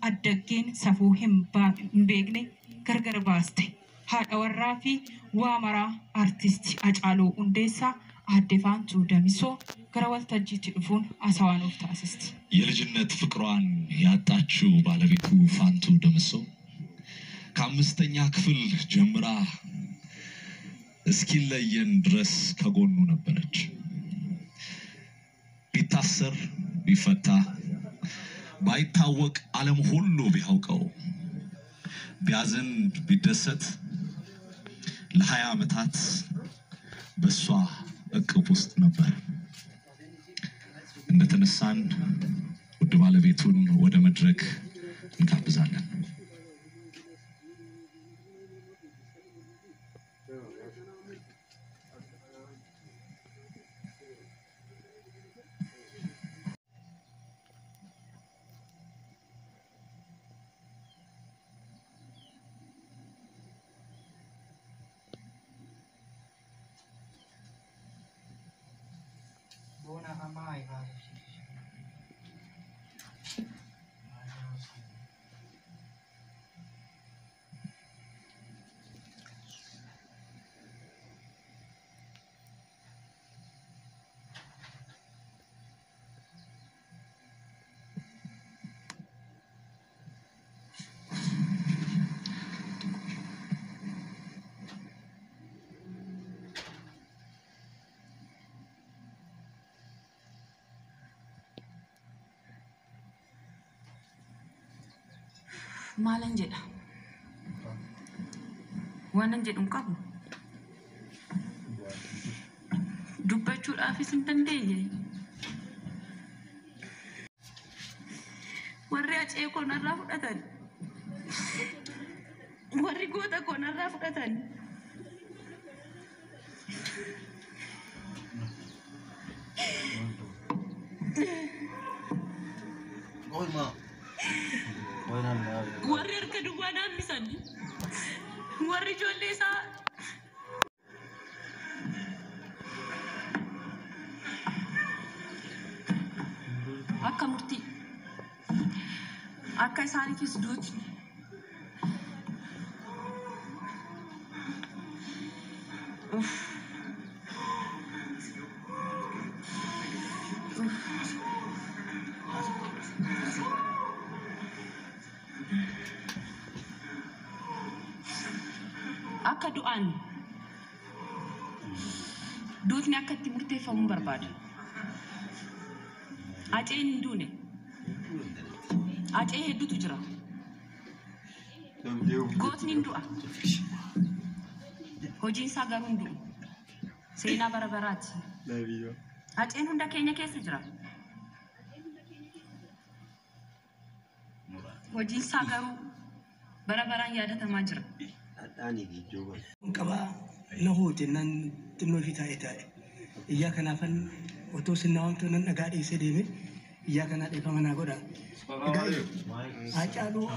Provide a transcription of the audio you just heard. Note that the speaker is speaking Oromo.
addageen safuu hin beekne gargar baaste haadha warraa fi waamaraa artisti Hacaaluu Hundeessaa adde Faantuu Damisoo gara waltajjiitti dhufuun haasawaan of taasisti. የልጅነት ፍቅሯን ያጣችው ባለቤቱ ፋንቱ ደምሶ ከአምስተኛ ክፍል ጀምራ እስኪለየን ድረስ ከጎኑ ነበረች። ቢታሰር ቢፈታ ባይታወቅ ዓለም ሁሉ ቢያውቀው ቢያዝን ቢደሰት ለ20 ዓመታት በሷ እቅፍ ውስጥ ነበር። እንደተነሳን ውድ ባለቤቱን ወደ መድረክ እንጋብዛለን። Bona amai ba. Maalan jedha waanan jedhun qabu dubbachuudhaafis hin dandeenye warri acee koonarraa fudhatan warri goota koonarraa fudhatan warri harka duwwaa naambisan warri ijoollee isaa akka murtii akka isaaniifis duuti akka du'aan duutni akka itti murteeffamuu barbaada. Aceen hin duune acee hedduutu jira. Gootni hin du'a. Hojiin isaa garuu hin du'u. Seenaa bara baraati. Aceen hunda keenya keessa jira. Hojiin isaa garuu bara baraan yaadatamaa jira. Qaba nahooti nan xinnoo fi taa'e iyyaa kanaafan otoo sinna wamtu nan dhagaa dhiisee deeme iyyaa kanaa dhiifama naa godha. Hacaaluu